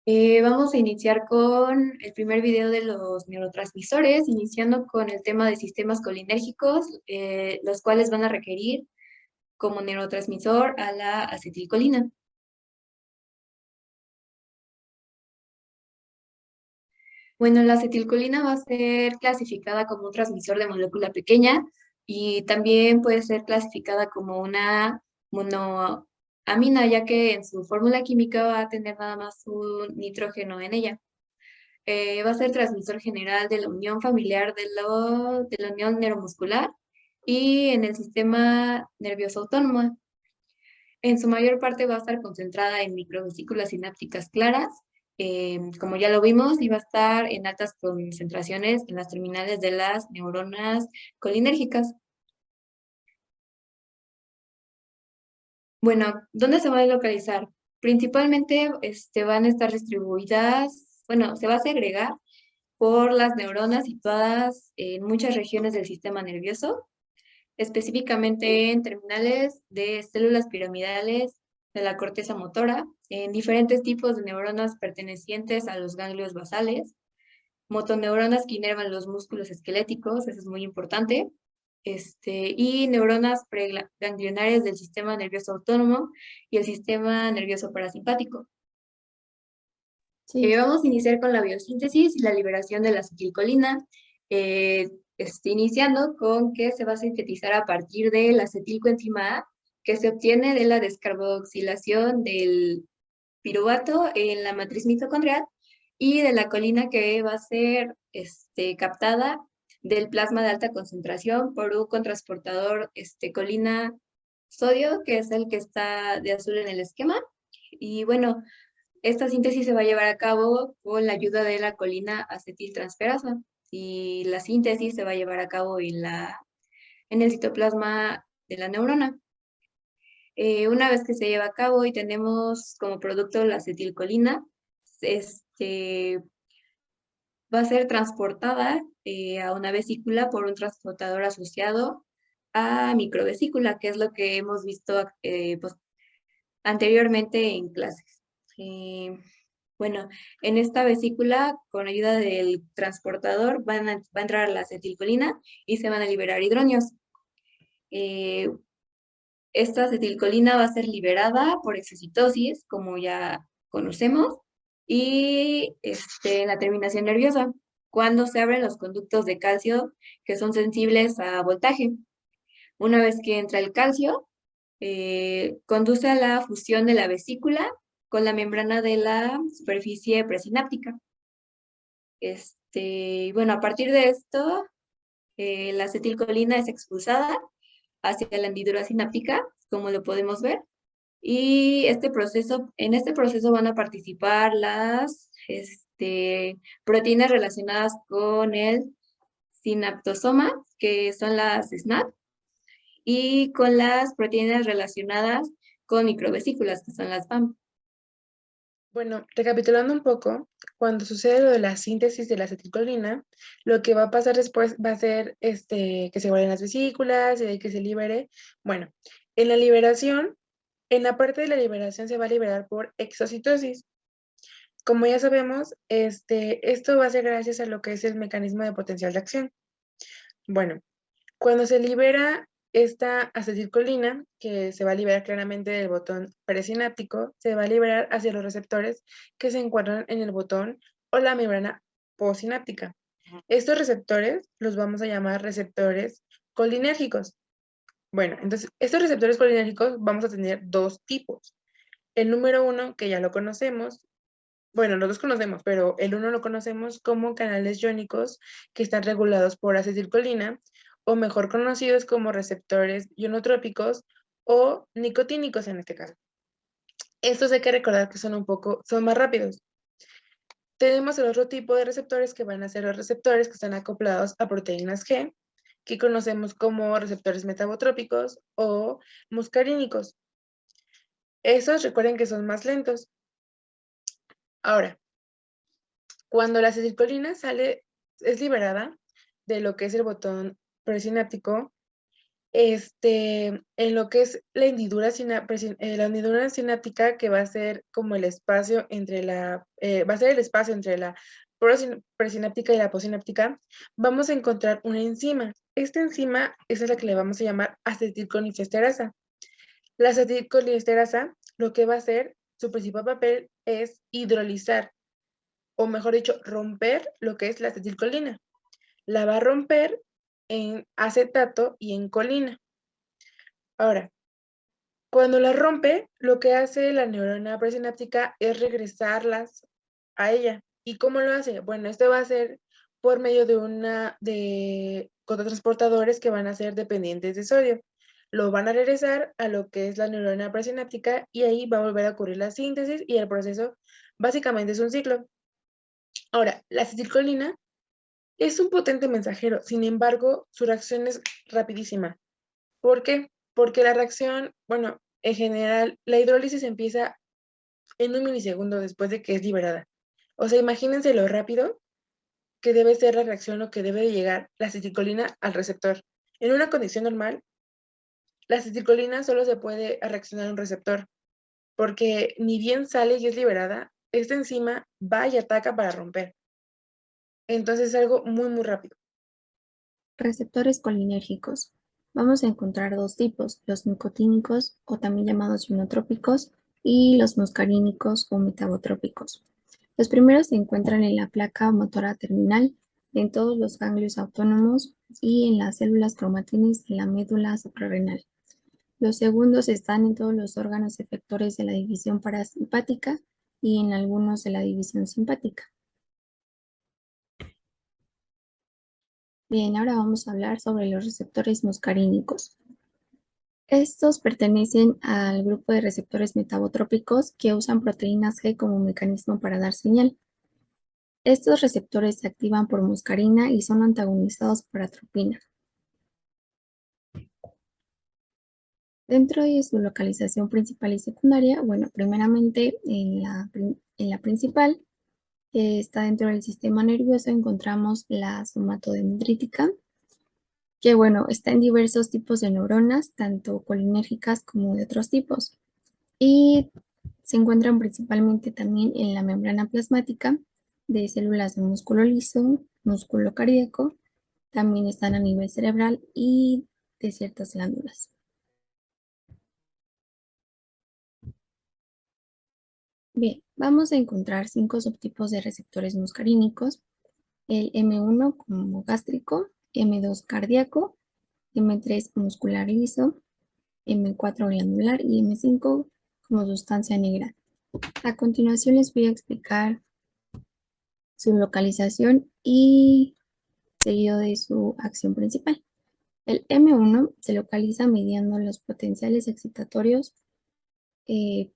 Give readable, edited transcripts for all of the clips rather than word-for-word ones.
Vamos a iniciar con el primer video de los neurotransmisores, iniciando con el tema de sistemas colinérgicos, los cuales van a requerir como neurotransmisor a la acetilcolina. Bueno, la acetilcolina va a ser clasificada como un transmisor de molécula pequeña y también puede ser clasificada como una monoamina, ya que en su fórmula química va a tener nada más un nitrógeno en ella. Va a ser transmisor general de la unión familiar de la unión neuromuscular y en el sistema nervioso autónomo. En su mayor parte va a estar concentrada en microvesículas sinápticas claras, como ya lo vimos, y va a estar en altas concentraciones en las terminales de las neuronas colinérgicas. Bueno, ¿dónde se va a localizar? Principalmente van a estar distribuidas, bueno, se va a segregar por las neuronas situadas en muchas regiones del sistema nervioso, específicamente en terminales de células piramidales de la corteza motora, en diferentes tipos de neuronas pertenecientes a los ganglios basales, motoneuronas que inervan los músculos esqueléticos, eso es muy importante, y neuronas preganglionarias del sistema nervioso autónomo y el sistema nervioso parasimpático. Sí, Vamos a iniciar con la biosíntesis y la liberación de la acetilcolina, eh, iniciando con que se va a sintetizar a partir de la acetilcoenzima A, que se obtiene de la descarboxilación del piruvato en la matriz mitocondrial y de la colina que va a ser captada del plasma de alta concentración por un contrasportador colina sodio, que es el que está de azul en el esquema. Y bueno, esta síntesis se va a llevar a cabo con la ayuda de la colina acetiltransferasa y la síntesis se va a llevar a cabo en el citoplasma de la neurona. Una vez que se lleva a cabo y tenemos como producto la acetilcolina, este, va a ser transportada a una vesícula por un transportador asociado a microvesícula, que es lo que hemos visto pues, anteriormente en clases. Eh, Bueno, en esta vesícula, con ayuda del transportador, va a entrar la acetilcolina y se van a liberar hidronios. Eh, Esta acetilcolina va a ser liberada por exocitosis, como ya conocemos, y en la terminación nerviosa, cuando se abren los conductos de calcio que son sensibles a voltaje. Una vez que entra el calcio, conduce a la fusión de la vesícula con la membrana de la superficie presináptica. Bueno, a partir de esto, la acetilcolina es expulsada hacia la hendidura sináptica, como lo podemos ver, y en este proceso van a participar las proteínas relacionadas con el sinaptosoma, que son las SNAP, y con las proteínas relacionadas con microvesículas, que son las PAM. bueno, recapitulando un poco, cuando sucede lo de la síntesis de la acetilcolina, lo que va a pasar después va a ser que se guarden las vesículas y de que se libere. Bueno, en la liberación, en la parte de la liberación se va a liberar por exocitosis. Como ya sabemos, esto va a ser gracias a lo que es el mecanismo de potencial de acción. Bueno, cuando se libera esta acetilcolina, que se va a liberar claramente del botón presináptico, se va a liberar hacia los receptores que se encuentran en el botón o la membrana postsináptica. Estos receptores los vamos a llamar receptores colinérgicos. Bueno, entonces, estos receptores colinérgicos vamos a tener dos tipos. El número uno, que ya lo conocemos, bueno, los dos conocemos, pero el uno lo conocemos como canales iónicos que están regulados por acetilcolina, o mejor conocidos como receptores ionotrópicos o nicotínicos en este caso. Estos hay que recordar que son más rápidos. Tenemos el otro tipo de receptores que van a ser los receptores que están acoplados a proteínas G, que conocemos como receptores metabotrópicos o muscarínicos. Esos recuerden que son más lentos. Ahora, cuando la acetilcolina es liberada de lo que es el botón presináptico, en lo que es la hendidura sináptica, que va a ser como el espacio entre va a ser el espacio entre la presináptica y la postsináptica, vamos a encontrar una enzima. Esta enzima es la que le vamos a llamar acetilcolinesterasa. La acetilcolinesterasa, lo que va a hacer, su principal papel es hidrolizar, o mejor dicho, romper lo que es la acetilcolina. La va a romper en acetato y en colina. Ahora, cuando la rompe, lo que hace la neurona presináptica es regresarlas a ella. ¿Y cómo lo hace? Bueno, esto va a ser por medio de cototransportadores que van a ser dependientes de sodio. Lo van a regresar a lo que es la neurona presináptica y ahí va a volver a ocurrir la síntesis y el proceso básicamente es un ciclo. Ahora, la acetilcolina es un potente mensajero, sin embargo, su reacción es rapidísima. ¿Por qué? Porque la reacción, bueno, en general, la hidrólisis empieza en un milisegundo después de que es liberada. O sea, imagínense lo rápido que debe ser la reacción o que debe de llegar la acetilcolina al receptor. En una condición normal, la acetilcolina solo se puede reaccionar a un receptor, porque ni bien sale y es liberada, esta enzima va y ataca para romper. Entonces es algo muy, muy rápido. Receptores colinérgicos. Vamos a encontrar dos tipos, los nicotínicos o también llamados inotrópicos y los muscarínicos o metabotrópicos. Los primeros se encuentran en la placa motora terminal, en todos los ganglios autónomos y en las células cromatines de la médula suprarrenal. Los segundos están en todos los órganos efectores de la división parasimpática y en algunos de la división simpática. Bien, ahora vamos a hablar sobre los receptores muscarínicos. Estos pertenecen al grupo de receptores metabotrópicos que usan proteínas G como mecanismo para dar señal. Estos receptores se activan por muscarina y son antagonizados por atropina. Dentro de su localización principal y secundaria, bueno, primeramente en la principal, que está dentro del sistema nervioso, encontramos la somatodendrítica, que bueno, está en diversos tipos de neuronas, tanto colinérgicas como de otros tipos, y se encuentran principalmente también en la membrana plasmática de células de músculo liso, músculo cardíaco, también están a nivel cerebral y de ciertas glándulas. Bien, vamos a encontrar 5 subtipos de receptores muscarínicos: el M1 como gástrico, M2 cardíaco, M3 muscular liso, M4 glandular y M5 como sustancia negra. A continuación les voy a explicar su localización y seguido de su acción principal. El M1 se localiza mediando los potenciales excitatorios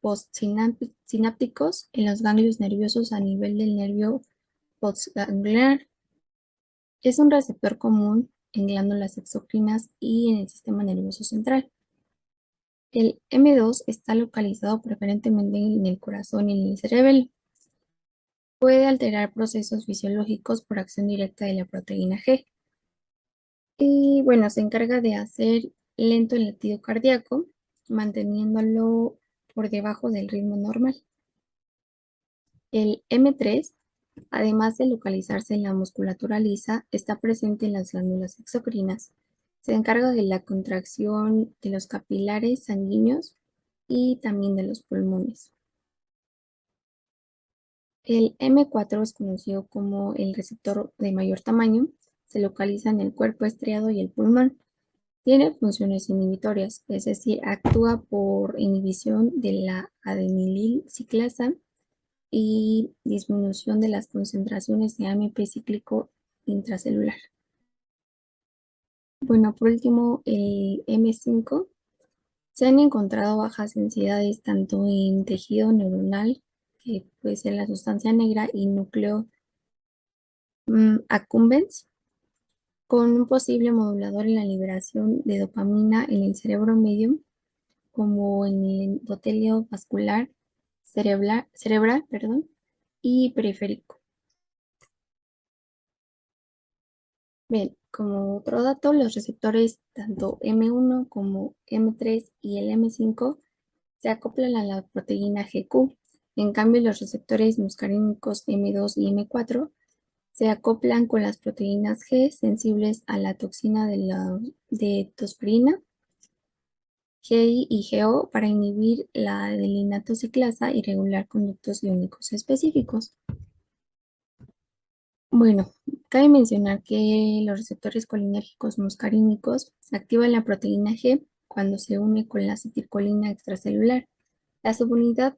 postsinápticos en los ganglios nerviosos a nivel del nervio postgangliar. Es un receptor común en glándulas exocrinas y en el sistema nervioso central. El M2 está localizado preferentemente en el corazón y en el cerebelo. Puede alterar procesos fisiológicos por acción directa de la proteína G. Y bueno, se encarga de hacer lento el latido cardíaco, manteniéndolo por debajo del ritmo normal. El M3, además de localizarse en la musculatura lisa, está presente en las glándulas exocrinas. Se encarga de la contracción de los capilares sanguíneos y también de los pulmones. El M4 es conocido como el receptor de mayor tamaño. Se localiza en el cuerpo estriado y el pulmón. Tiene funciones inhibitorias, es decir, actúa por inhibición de la adenilil ciclasa y disminución de las concentraciones de AMP cíclico intracelular. Bueno, por último, el M5. Se han encontrado bajas densidades tanto en tejido neuronal, que puede ser la sustancia negra, y núcleo accumbens, con un posible modulador en la liberación de dopamina en el cerebro medio, como en el endotelio vascular cerebral, y periférico. Bien, Como otro dato, los receptores tanto M1 como M3 y el M5 se acoplan a la proteína GQ. En cambio, los receptores muscarínicos M2 y M4 se acoplan con las proteínas G sensibles a la toxina de tosferina, GI y GO para inhibir la adenylato ciclasa y regular conductos iónicos específicos. Bueno, cabe mencionar que los receptores colinérgicos muscarínicos activan la proteína G cuando se une con la acetilcolina extracelular. La subunidad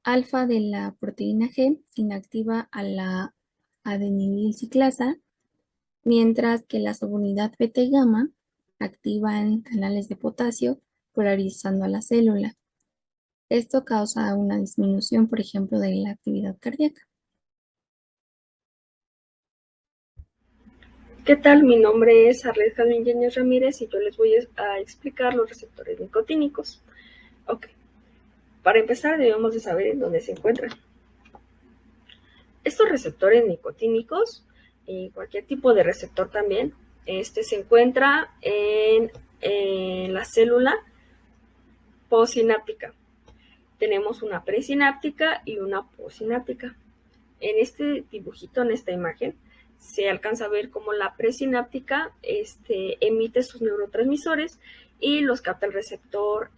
alfa de la proteína G inactiva a la adenilciclasa, mientras que la subunidad beta y gamma activan canales de potasio polarizando a la célula. Esto causa una disminución, por ejemplo, de la actividad cardíaca. ¿Qué tal? Mi nombre es Arlet Jazmín Yáñez Ramírez y yo les voy a explicar los receptores nicotínicos. Ok, para empezar debemos de saber en dónde se encuentran. Estos receptores nicotínicos, y cualquier tipo de receptor también, se encuentra en la célula postsináptica. Tenemos una presináptica y una postsináptica. En este dibujito, en esta imagen, se alcanza a ver cómo la presináptica emite sus neurotransmisores y los capta el receptor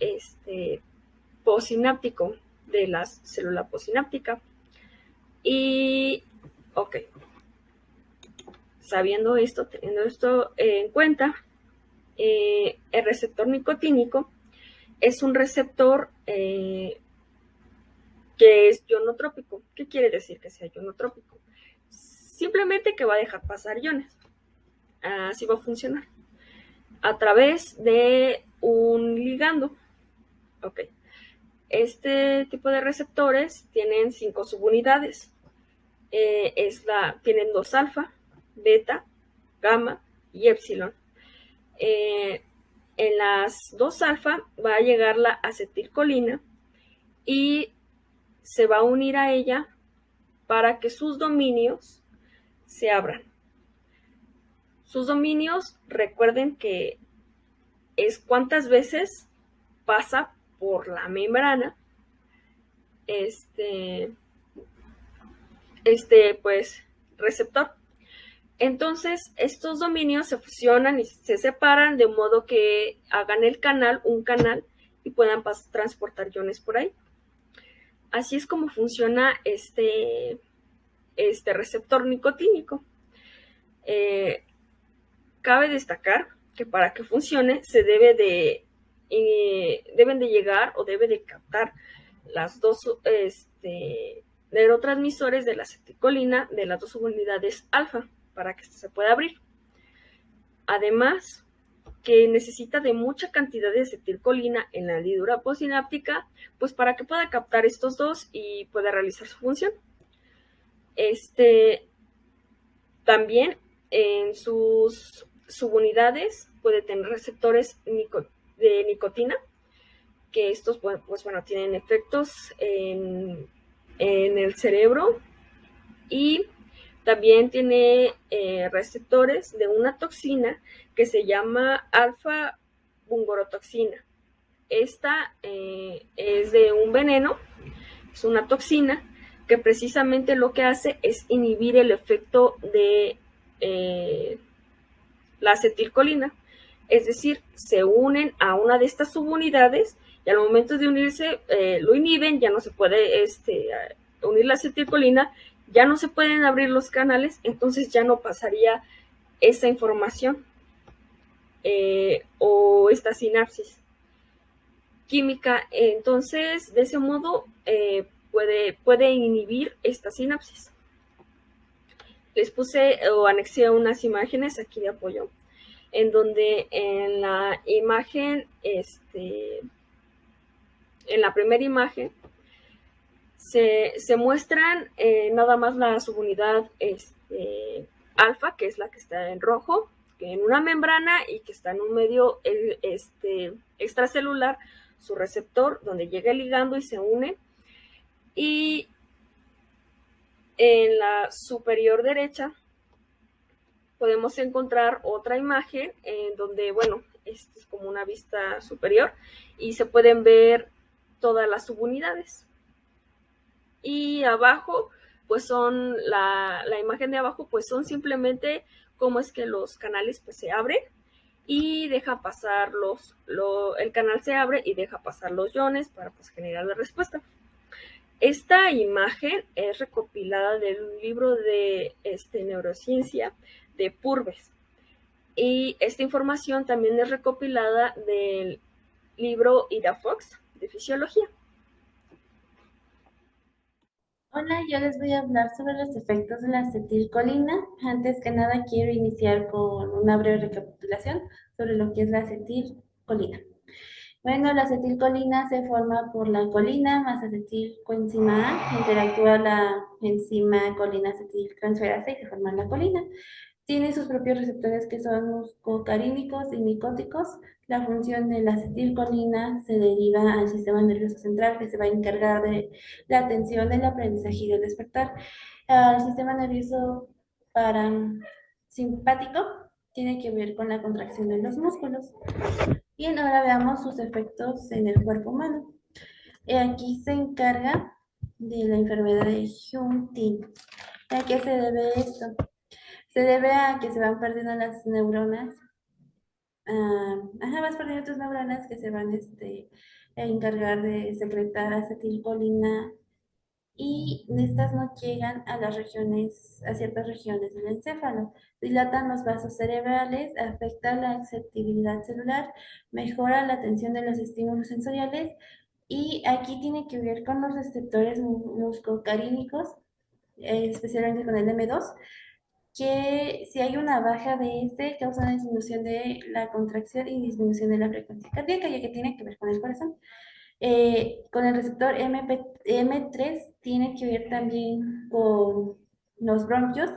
postsináptico de la célula postsináptica. Y, ok, sabiendo esto, teniendo esto en cuenta, el receptor nicotínico es un receptor que es ionotrópico. ¿Qué quiere decir que sea ionotrópico? Simplemente que va a dejar pasar iones. Así va a funcionar. A través de un ligando. Ok. Este tipo de receptores tienen 5 subunidades. Tienen 2 alfa, beta, gamma y epsilon. En las 2 alfa va a llegar la acetilcolina y se va a unir a ella para que sus dominios se abran. Sus dominios, recuerden que es cuántas veces pasa por la membrana pues receptor. Entonces, estos dominios se fusionan y se separan de modo que hagan un canal y puedan transportar iones por ahí. Así es como funciona este receptor nicotínico. Cabe destacar que para que funcione deben de llegar o debe de captar las dos neurotransmisores de la acetilcolina de las 2 subunidades alfa para que se pueda abrir. Además, que necesita de mucha cantidad de acetilcolina en la hendidura postsináptica, pues para que pueda captar estos dos y pueda realizar su función. También en sus subunidades puede tener receptores de nicotina, que estos pues bueno, tienen efectos en el cerebro, y también tiene receptores de una toxina que se llama alfa-bungorotoxina. Esta es de un veneno, es una toxina que precisamente lo que hace es inhibir el efecto de la acetilcolina. Es decir, se unen a una de estas subunidades y al momento de unirse lo inhiben, ya no se puede unir la acetilcolina, ya no se pueden abrir los canales, entonces ya no pasaría esa información o esta sinapsis química. Entonces, de ese modo puede inhibir esta sinapsis. Les puse o anexé unas imágenes aquí de apoyo, en donde en la imagen, en la primera imagen, se muestran nada más la subunidad alfa, que es la que está en rojo, que en una membrana y que está en un medio extracelular, su receptor, donde llega el ligando y se une. Y en la superior derecha podemos encontrar otra imagen en donde, bueno, esto es como una vista superior y se pueden ver todas las subunidades. Y abajo, pues son la imagen de abajo, pues son simplemente cómo es que los canales pues se abren y deja pasar el canal se abre y deja pasar los iones para pues generar la respuesta. Esta imagen es recopilada del libro de neurociencia de Purves. Y esta información también es recopilada del libro Ida Fox de fisiología. Hola, yo les voy a hablar sobre los efectos de la acetilcolina. Antes que nada, quiero iniciar con una breve recapitulación sobre lo que es la acetilcolina. Bueno, la acetilcolina se forma por la colina más acetilcoenzima A, interactúa la enzima colina acetiltransferasa y se forma la colina. Tiene sus propios receptores que son muscocarínicos y micóticos. La función de la acetilcolina se deriva al sistema nervioso central que se va a encargar de la atención, el aprendizaje y del despertar. El sistema nervioso parasimpático tiene que ver con la contracción de los músculos. Bien, ahora veamos sus efectos en el cuerpo humano. Aquí se encarga de la enfermedad de Huntington. ¿A qué se debe esto? Se debe a que se van perdiendo las neuronas. Vas perdiendo tus neuronas que se van a encargar de secretar acetilcolina y estas no llegan a las regiones, a ciertas regiones del encéfalo. Dilatan los vasos cerebrales, afecta la accesibilidad celular, mejora la atención de los estímulos sensoriales y aquí tiene que ver con los receptores muscocarínicos, especialmente con el M2, que si hay una baja de este, causa una disminución de la contracción y disminución de la frecuencia cardíaca, ya que tiene que ver con el corazón. Con el receptor M3 tiene que ver también con los bronquios,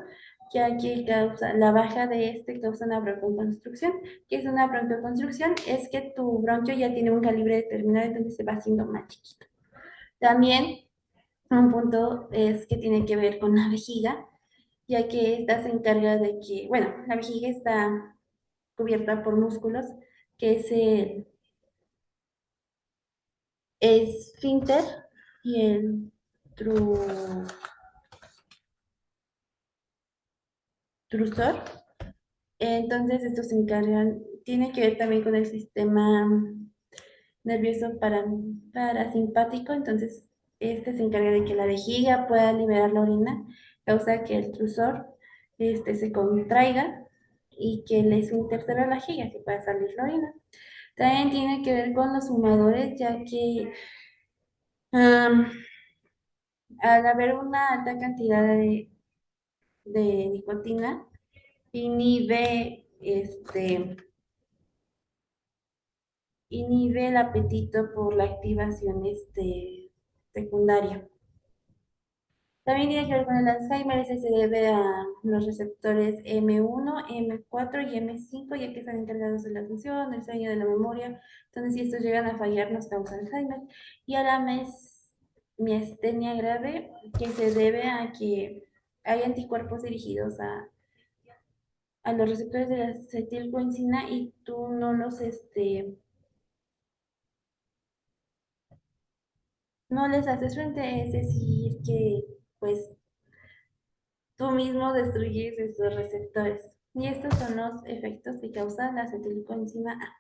ya que causa, la baja de este causa una broncoconstricción. ¿Qué es una broncoconstricción? Es que tu bronquio ya tiene un calibre determinado, entonces se va haciendo más chiquito. También un punto es que tiene que ver con la vejiga, ya que esta se encarga de que, bueno, la vejiga está cubierta por músculos, que es el esfínter y el trusor. Entonces, estos se encargan, tiene que ver también con el sistema nervioso parasimpático. Entonces, este se encarga de que la vejiga pueda liberar la orina, causa que el trusor se contraiga y que el esfínter se relaje y así pueda salir la orina. También tiene que ver con los fumadores, ya que al haber una alta cantidad de nicotina, inhibe, inhibe el apetito por la activación secundaria. También tiene que ver con el Alzheimer, ese se debe a los receptores M1, M4 y M5, ya que están encargados de la función, del sueño, de la memoria. Entonces, si estos llegan a fallar, nos causa Alzheimer. Y a la miastenia grave, que se debe a que hay anticuerpos dirigidos a los receptores de la acetilcoenzina y tú no les haces frente, es decir, que pues tú mismo destruyes esos receptores. Y estos son los efectos que causa la acetilcoenzina A.